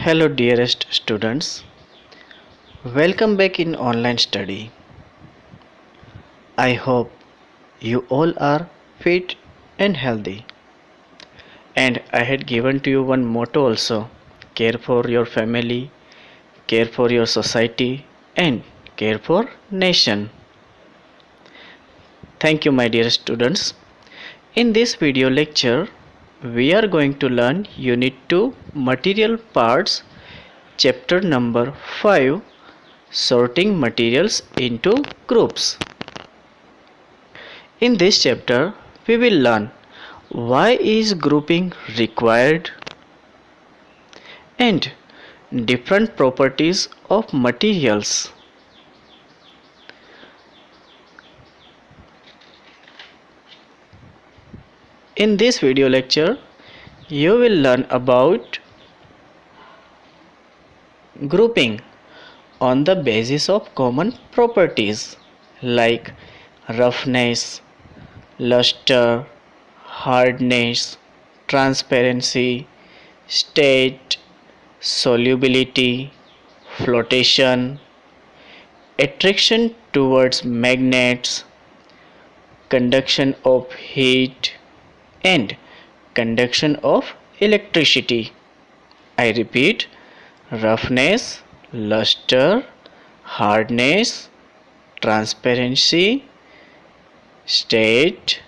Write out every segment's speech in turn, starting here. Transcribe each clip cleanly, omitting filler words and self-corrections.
Hello dearest students, welcome back in online study. I hope you all are fit and healthy. And I had given to you one motto also: care for your family, care for your society, and care for nation. Thank you my dear students. In this video lecture, we are going to learn Unit 2 Material Parts, Chapter number 5, Sorting Materials into Groups. In this chapter, we will learn why is grouping required and different properties of materials. In this video lecture, you will learn about grouping on the basis of common properties like roughness, luster, hardness, transparency, state, solubility, flotation, attraction towards magnets, conduction of heat, and conduction of electricity. I repeat, roughness, luster, hardness, transparency, state,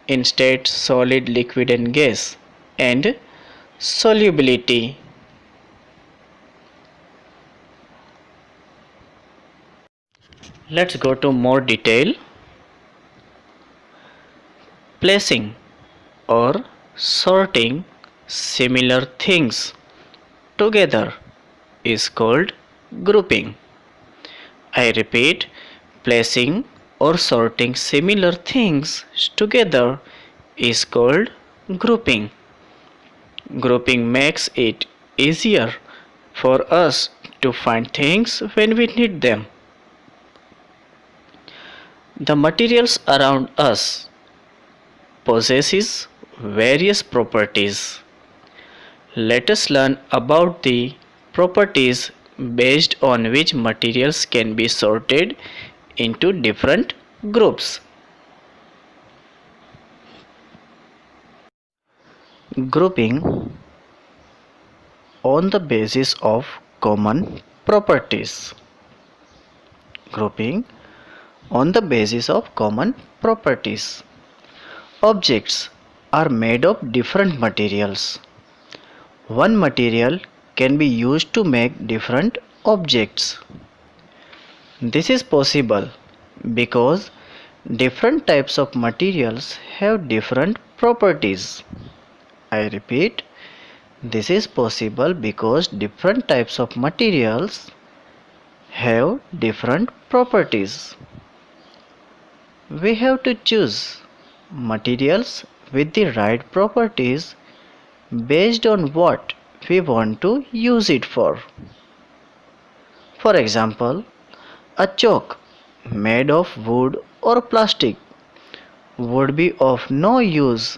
in state, solid, liquid and gas, and solubility. Let's go to more detail. Placing or sorting similar things together is called grouping. I repeat, placing or sorting similar things together is called grouping. Grouping makes it easier for us to find things when we need them. The materials around us possesses various properties. Let us learn about the properties based on which materials can be sorted into different groups. Grouping on the basis of common properties. Grouping on the basis of common properties. Objects are made of different materials. One material can be used to make different objects. This is possible because different types of materials have different properties. I repeat, this is possible because different types of materials have different properties. We have to choose materials with the right properties based on what we want to use it for. For example, a chalk made of wood or plastic would be of no use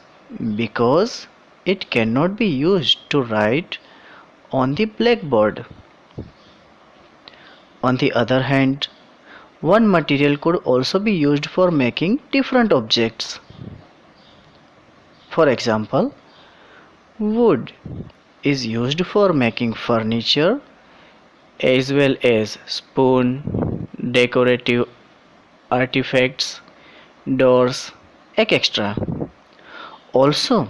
because it cannot be used to write on the blackboard. On the other hand, one material could also be used for making different objects. For example, wood is used for making furniture as well as spoon, decorative artifacts, doors, etc. Also,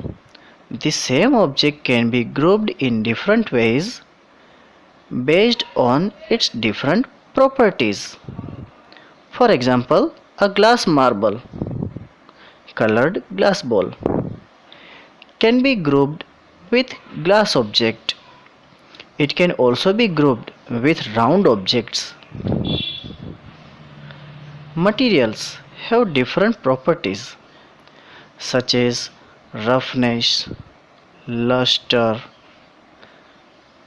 the same object can be grouped in different ways based on its different properties. For example, a glass marble, colored glass ball, can be grouped with glass object. It can also be grouped with round objects. Materials have different properties such as roughness, luster,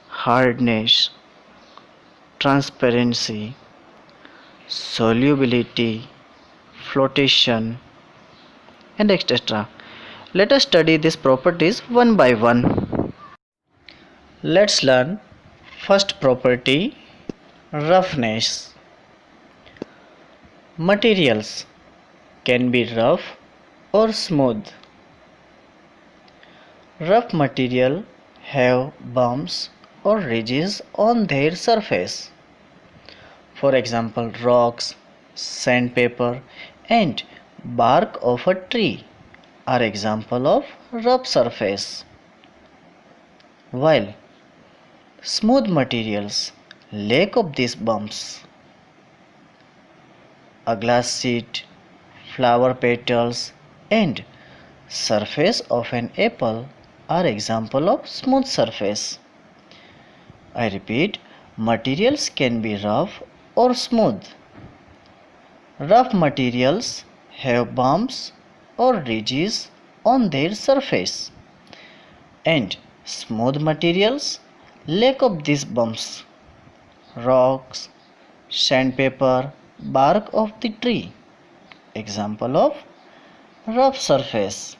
hardness, transparency, solubility, flotation, and etc. Let us study these properties one by one. Let's learn first property, roughness. Materials can be rough or smooth. Rough material have bumps or ridges on their surface. For example, rocks, sandpaper, and bark of a tree are example of rough surface. While smooth materials lack of these bumps. A glass sheet, flower petals, and surface of an apple are example of smooth surface. I repeat, materials can be rough or smooth. Rough materials have bumps or ridges on their surface, and smooth materials lack of these bumps. Rocks, sandpaper, bark of the tree. Example of rough surface.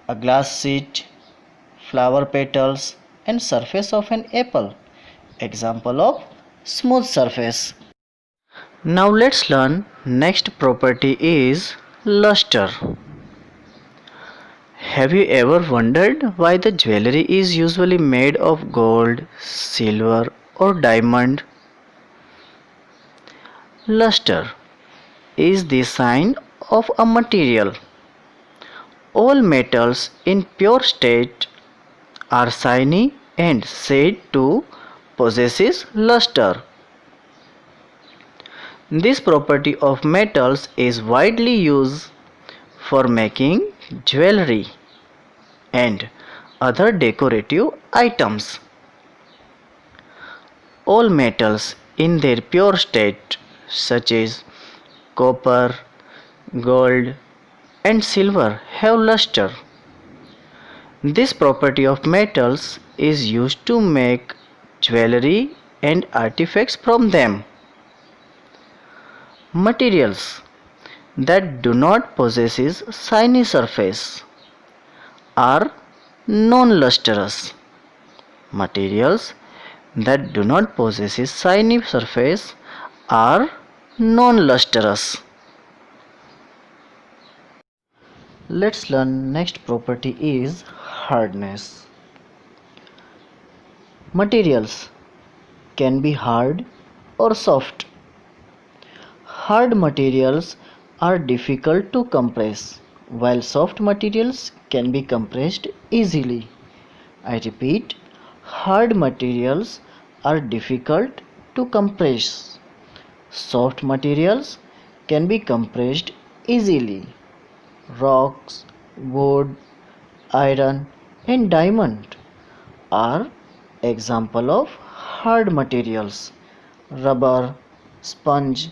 A glass sheet, flower petals, and surface of an apple. Example of smooth surface. Now let's learn next property is luster. Have you ever wondered why the jewelry is usually made of gold, silver, or diamond? Luster is the sign of a material. All metals in pure state are shiny and said to possess luster. This property of metals is widely used for making jewelry and other decorative items. All metals in their pure state, such as copper, gold, and silver, have luster. This property of metals is used to make jewelry and artifacts from them. Materials that do not possess shiny surface are non-lustrous. Materials that do not possess shiny surface are non-lustrous. Let's learn next property is hardness. Materials can be hard or soft. Hard materials are difficult to compress, while soft materials can be compressed easily. I repeat, hard materials are difficult to compress. Soft materials can be compressed easily. Rocks, wood, iron, and diamond are example of hard materials. Rubber, sponge,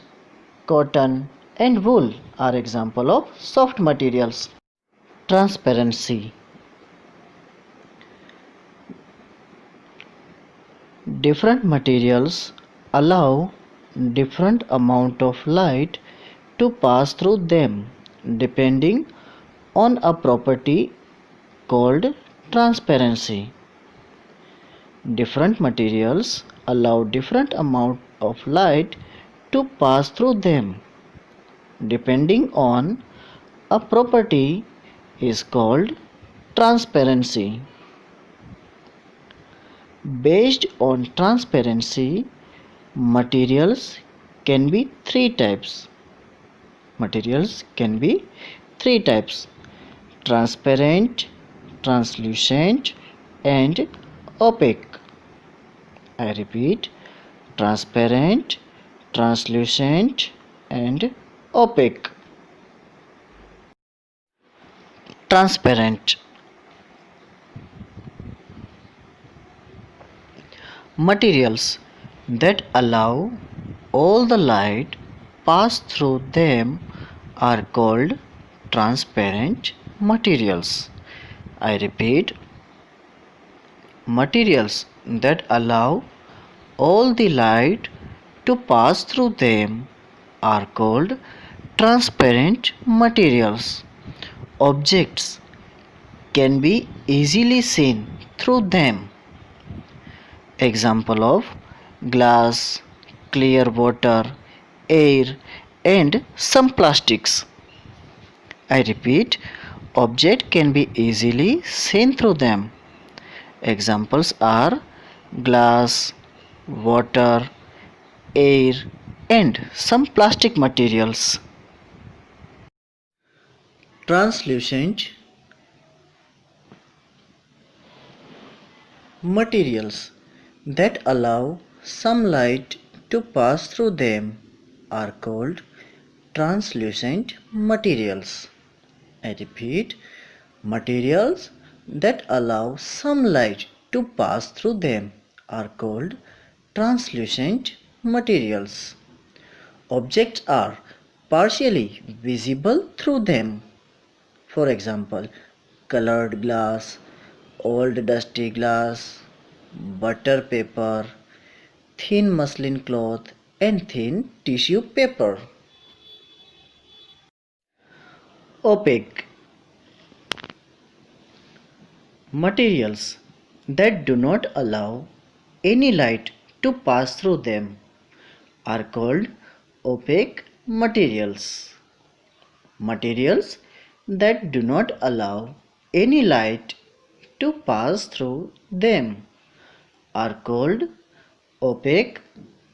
cotton, and wool are example of soft materials. Transparency. Different materials allow different amount of light to pass through them depending on a property called transparency. Different materials allow different amount of light to pass through them depending on a property is called transparency. Based on transparency, materials can be three types. Materials can be three types: transparent, translucent, and opaque. I repeat, transparent, translucent, and opaque. Transparent. Materials that allow all the light pass through them are called transparent materials. I repeat, materials that allow all the light to pass through them are called transparent materials. Objects can be easily seen through them. Example of glass, clear water, air, and some plastics. I repeat, object can be easily seen through them. Examples are glass, water, air, and some plastic materials. Translucent materials that allow some light to pass through them are called translucent materials. I repeat, materials that allow some light to pass through them are called translucent materials. Objects are partially visible through them. For example, colored glass, old dusty glass, butter paper, thin muslin cloth, and thin tissue paper. Opaque materials that do not allow any light to pass through them are called opaque materials. Materials that do not allow any light to pass through them are called opaque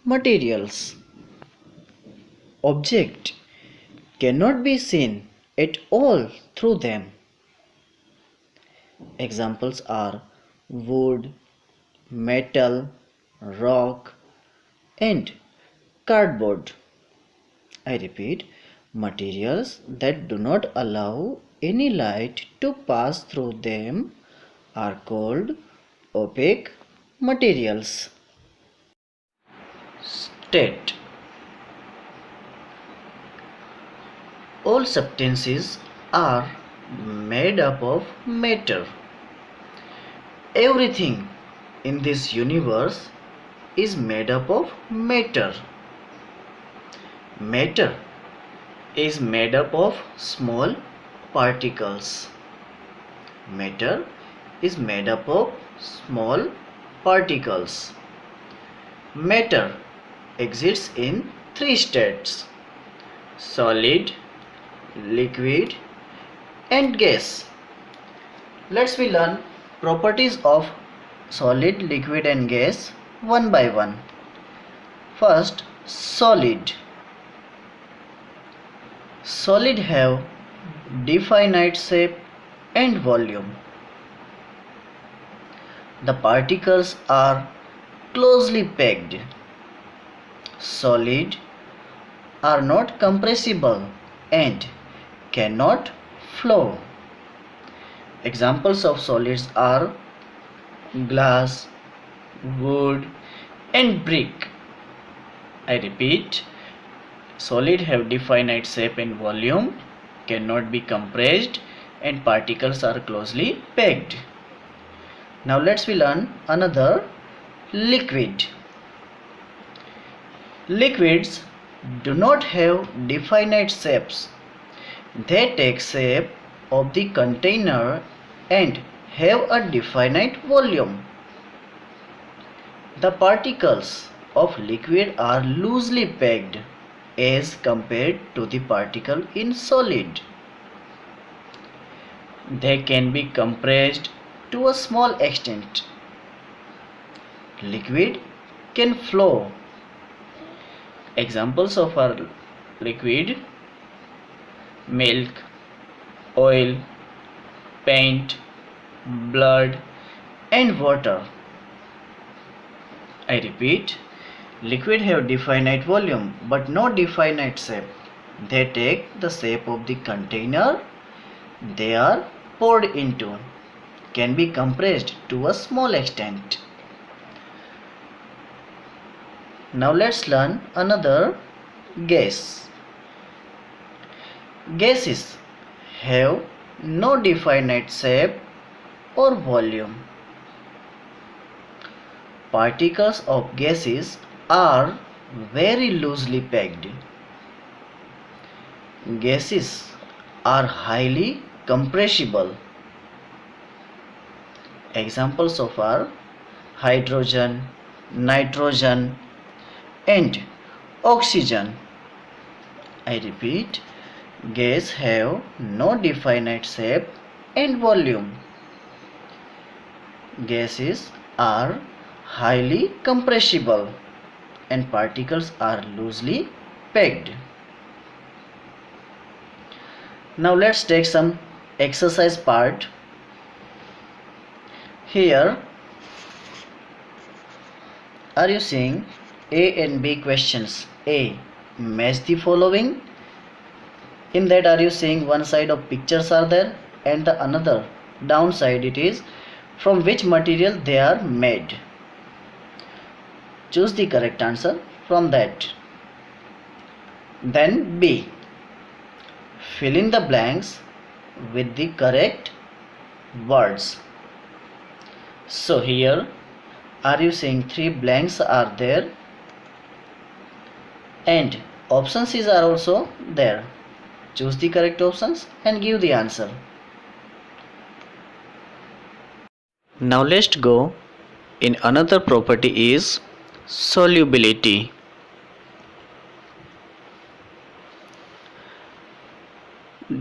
materials. Object cannot be seen at all through them. Examples are wood, metal, rock, and cardboard. I repeat, materials that do not allow any light to pass through them are called opaque materials. State: all substances are made up of matter. Everything in this universe is made up of matter. Matter is made up of small particles. Matter is made up of small particles. Matter exists in three states: solid, liquid, and gas. Let's we learn properties of solid, liquid, and gas one by one. First, solid. Solid have definite shape and volume. The particles are closely packed. Solid are not compressible and cannot flow. Examples of solids are glass, wood, and brick. I repeat, solid have definite shape and volume, cannot be compressed, and particles are closely packed. Now let's we learn another liquid. Liquids do not have definite shapes. They take shape of the container and have a definite volume. The particles of liquid are loosely packed as compared to the particle in solid. They can be compressed to a small extent. Liquid can flow. Examples of our liquid: milk, oil, paint, blood, and water. I repeat, liquid have definite volume but no definite shape. They take the shape of the container they are poured into, can be compressed to a small extent. Now let's learn another gas. Gases have no definite shape or volume. Particles of gases are very loosely packed. Gases are highly compressible. Examples of are hydrogen, nitrogen, and oxygen. I repeat, gas have no definite shape and volume. Gases are highly compressible and particles are loosely packed. Now let's take some exercise part. Here are you seeing A and B questions? A. Match the following. In that are you seeing one side of pictures are there and the another downside it is from which material they are made. Choose the correct answer from that. Then B. Fill in the blanks with the correct words. So here are you seeing 3 blanks are there and options are also there. Choose the correct options and give the answer. Now let's go in another property is solubility.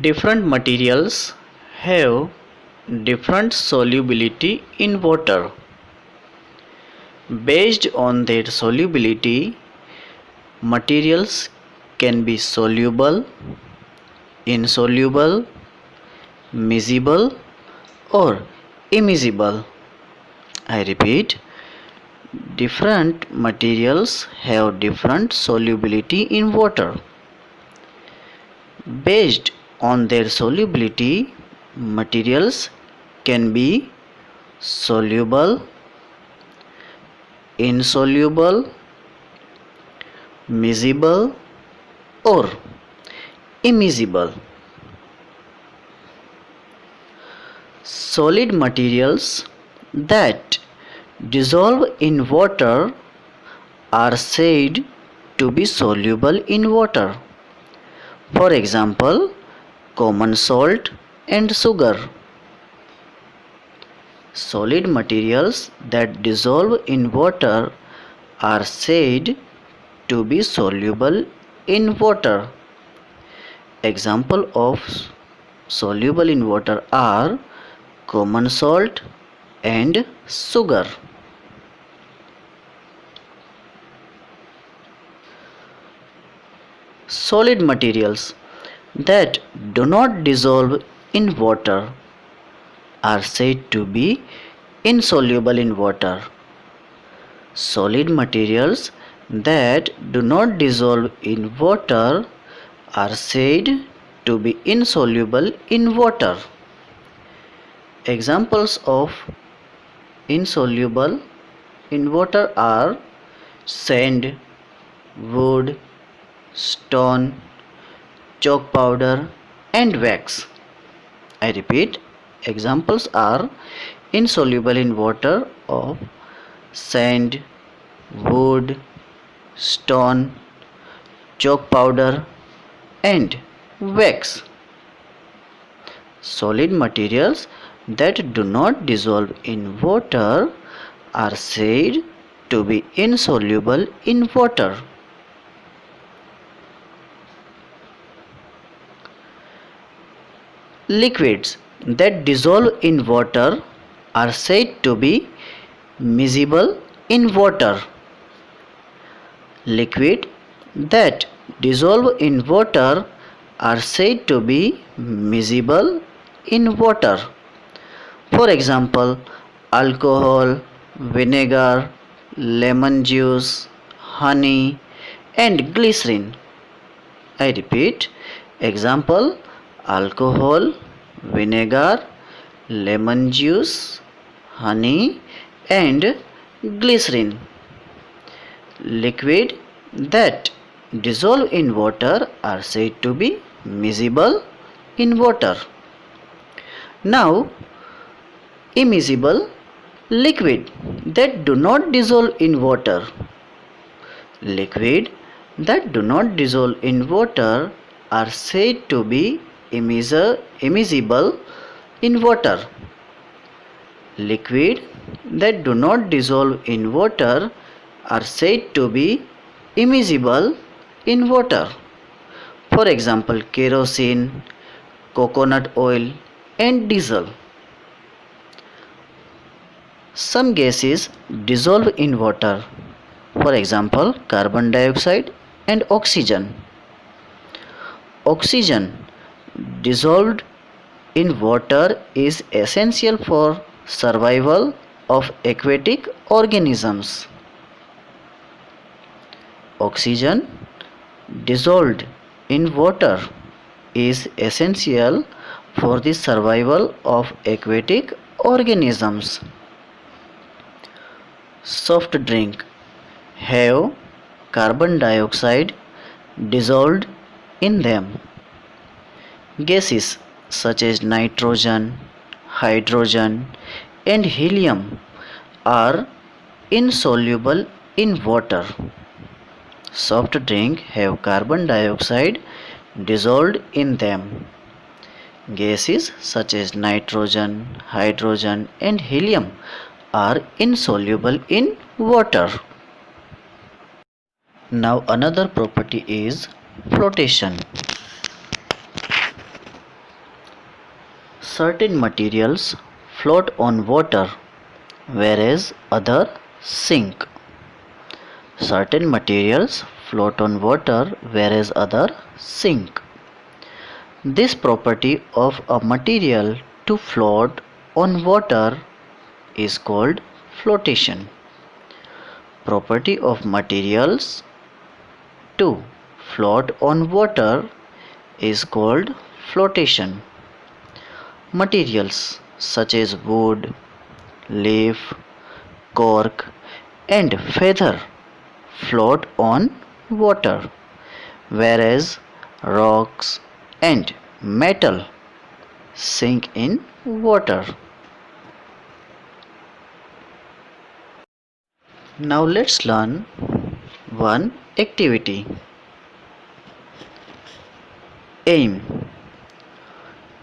Different materials have different solubility in water. Based on their solubility, materials can be soluble, insoluble, miscible, or immiscible. I repeat, different materials have different solubility in water. Based on their solubility, materials can be soluble, insoluble, miscible, or immiscible. Solid materials that dissolve in water are said to be soluble in water. For example, common salt and sugar. Solid materials that dissolve in water are said to be soluble in water. Example of soluble in water are common salt and sugar. Solid materials that do not dissolve in water are said to be insoluble in water. Solid materials that do not dissolve in water are said to be insoluble in water. Examples of insoluble in water are sand, wood, stone, chalk powder, and wax. I repeat, examples are insoluble in water of sand, wood, stone, chalk powder, and wax. Solid materials that do not dissolve in water are said to be insoluble in water. Liquids that dissolve in water are said to be miscible in water. Liquid that dissolve in water are said to be miscible in water. For example, alcohol, vinegar, lemon juice, honey, and glycerin. I repeat, example, alcohol, vinegar, lemon juice, honey, and glycerin. Liquid that dissolve in water are said to be miscible in water. Now, immiscible liquid that do not dissolve in water. Liquid that do not dissolve in water are said to be immiscible in water. Liquid that do not dissolve in water are said to be immiscible in water. For example, kerosene, coconut oil, and diesel. Some gases dissolve in water. For example, carbon dioxide and oxygen. Oxygen dissolved in water is essential for survival of aquatic organisms. Oxygen dissolved in water is essential for the survival of aquatic organisms. Soft drink have carbon dioxide dissolved in them. Gases such as nitrogen, hydrogen, and helium are insoluble in water. Soft drink have carbon dioxide dissolved in them. Gases such as nitrogen, hydrogen, and helium are insoluble in water. Now another property is flotation. Certain materials float on water whereas others sink. Certain materials float on water whereas others sink. This property of a material to float on water is called flotation. Property of materials to float on water is called flotation. Materials such as wood, leaf, cork, and feather float on water, whereas rocks and metal sink in water. Now let's learn one activity. Aim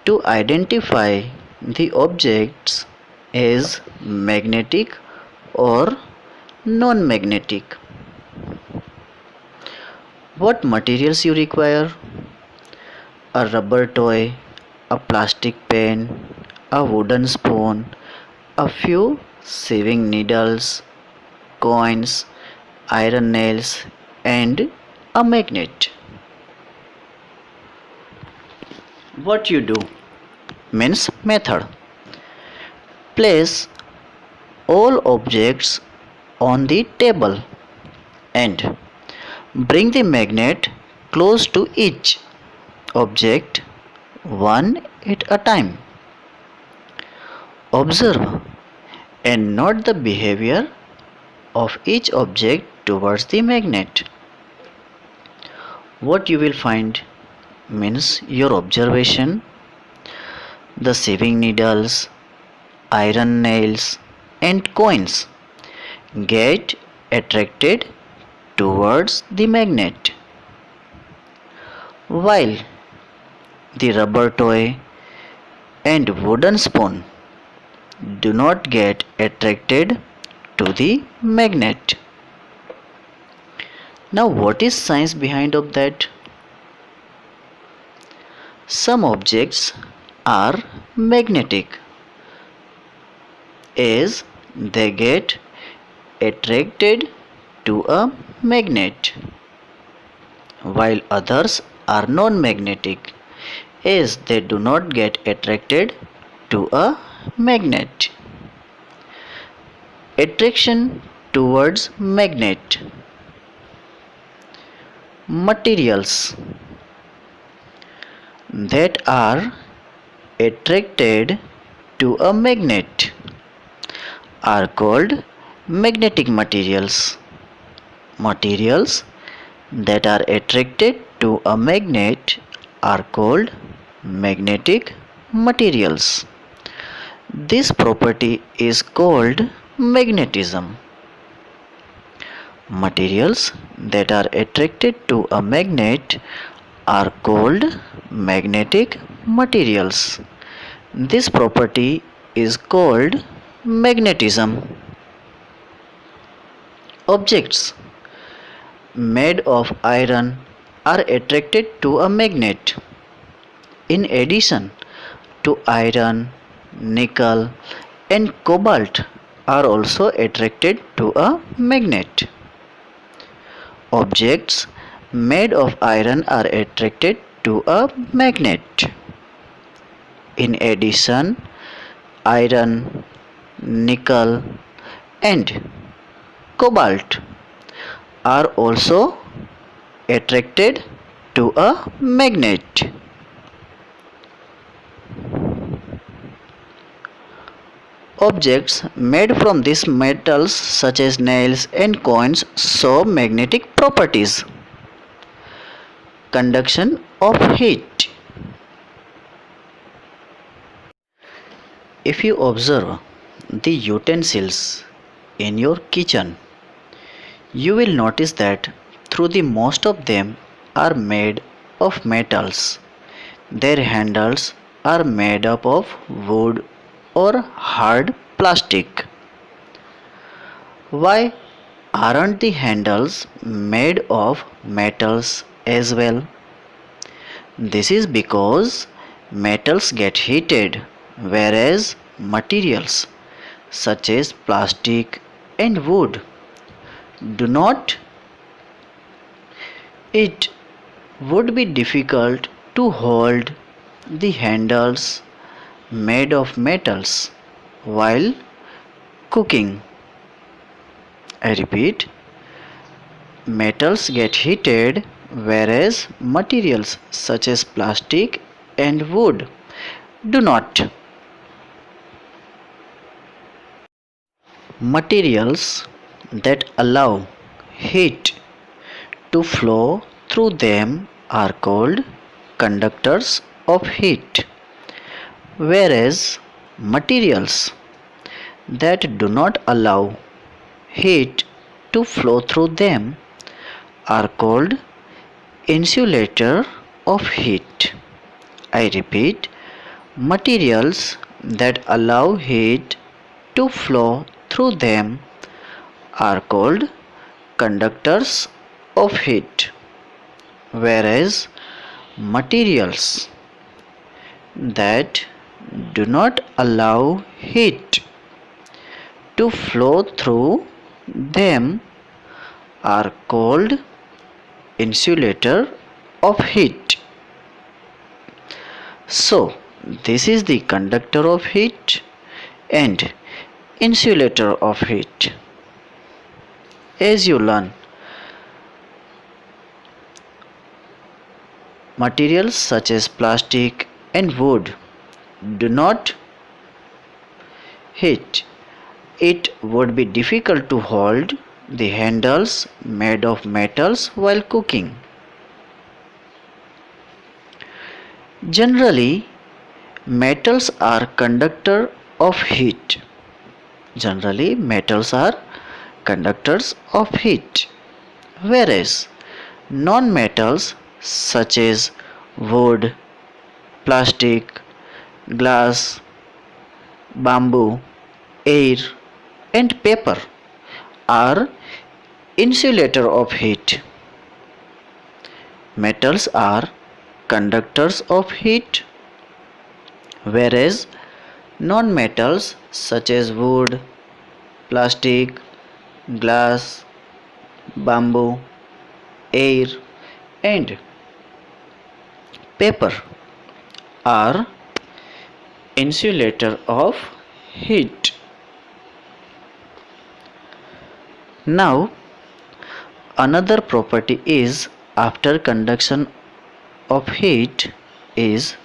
to identify the objects as magnetic or non-magnetic. What materials you require? A rubber toy, a plastic pen, a wooden spoon, a few sewing needles, coins, iron nails, and a magnet. What you do means method. Place all objects on the table and bring the magnet close to each object one at a time. Observe and note the behavior of each object towards the magnet. What you will find means your observation, the sewing needles, iron nails, and coins get attracted towards the magnet, while the rubber toy and wooden spoon do not get attracted to the magnet. Now what is science behind of that? Some objects are magnetic as they get attracted to a magnet, while others are non-magnetic as they do not get attracted to a magnet. Attraction towards magnet. Materials that are attracted to a magnet are called magnetic materials. Materials that are attracted to a magnet are called magnetic materials. This property is called magnetism. Materials that are attracted to a magnet are called magnetic materials. This property is called Magnetism. Objects made of iron are attracted to a magnet. In addition to iron, nickel, and cobalt are also attracted to a magnet. Objects made of iron are attracted to a magnet. In addition, iron, nickel, and cobalt are also attracted to a magnet. Objects made from these metals such as nails and coins show magnetic properties. Conduction of heat. If you observe the utensils in your kitchen, you will notice that through the most of them are made of metals. Their handles are made up of wood or hard plastic. Why aren't the handles made of metals as well? This is because metals get heated, whereas materials such as plastic and wood do not. It would be difficult to hold the handles made of metals while cooking. I repeat, metals get heated whereas materials such as plastic and wood do not. Materials that allow heat to flow through them are called conductors of heat, whereas materials that do not allow heat to flow through them are called insulator of heat. I repeat, materials that allow heat to flow through them are called conductors of heat, whereas materials that do not allow heat to flow through them are called insulator of heat. So, this is the conductor of heat and insulator of heat. As you learn, materials such as plastic and wood do not heat. It would be difficult to hold the handles made of metals while cooking. Generally, metals are conductor of heat. Generally, metals are conductors of heat, whereas non-metals such as wood, plastic, glass, bamboo, air, and paper are insulator of heat. Metals are conductors of heat, whereas non-metals such as wood, plastic, glass, bamboo, air, and paper are insulator of heat. Now, another property is after conduction of heat is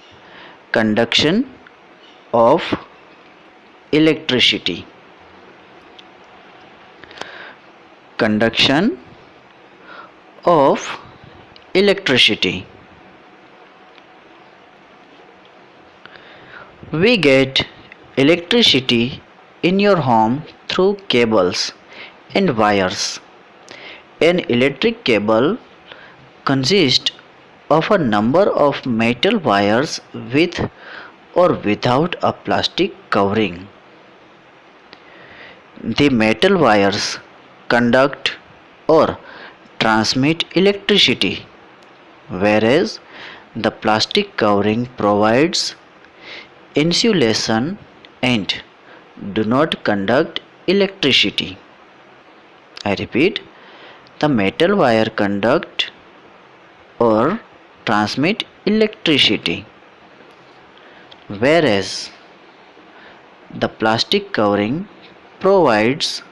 conduction of electricity. Conduction of electricity. We get electricity in your home through cables and wires. An electric cable consists of a number of metal wires with or without a plastic covering. The metal wires conduct or transmit electricity, whereas the plastic covering provides insulation and do not conduct electricity. I repeat, the metal wire conduct or transmit electricity, whereas the plastic covering provides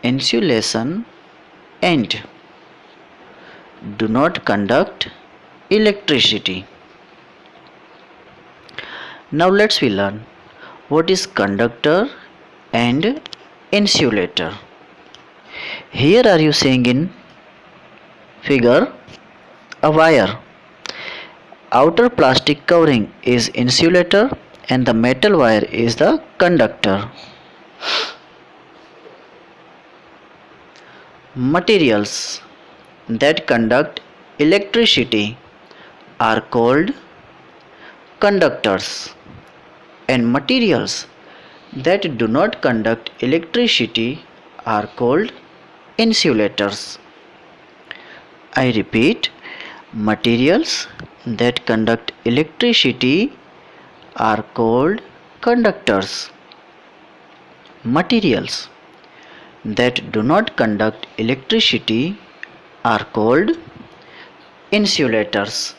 insulation and do not conduct electricity. Now let's we learn what is conductor and insulator. Here are you seeing in figure a wire. Outer plastic covering is insulator and the metal wire is the conductor. Materials that conduct electricity are called conductors, and materials that do not conduct electricity are called insulators. I repeat, materials that conduct electricity are called conductors. Materials that do not conduct electricity are called insulators.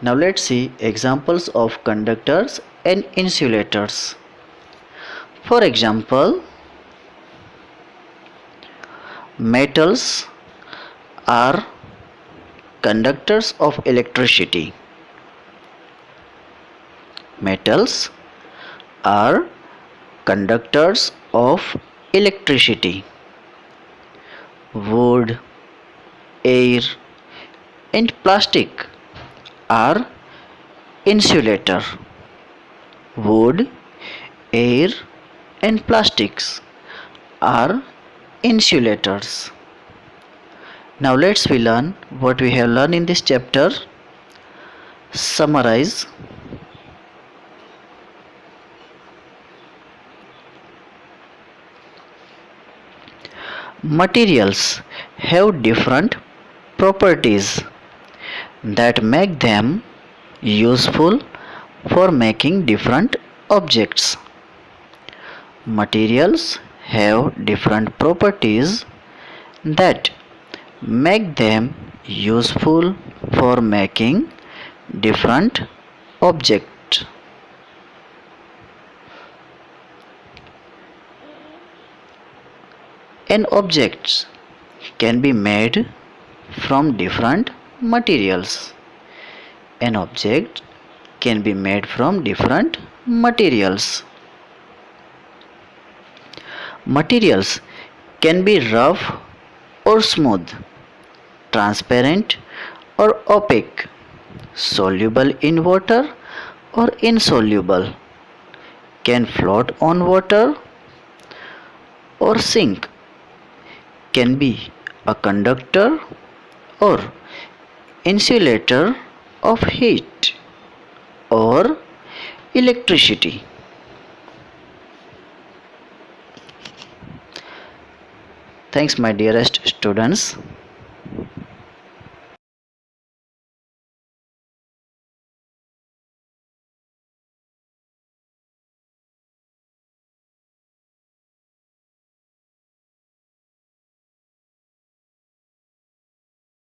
Now let's see examples of conductors and insulators. For example, metals are conductors of electricity. Metals are conductors of electricity. Wood, air, and plastic are insulator. Wood, air, and plastics are insulators. Now let's we learn what we have learned in this chapter. Summarize. Materials have different properties that make them useful for making different objects. Materials have different properties that make them useful for making different objects. An object can be made from different materials. An object can be made from different materials. Materials can be rough or smooth, transparent or opaque, soluble in water or insoluble, can float on water or sink, can be a conductor or insulator of heat or electricity. Thanks my dearest students.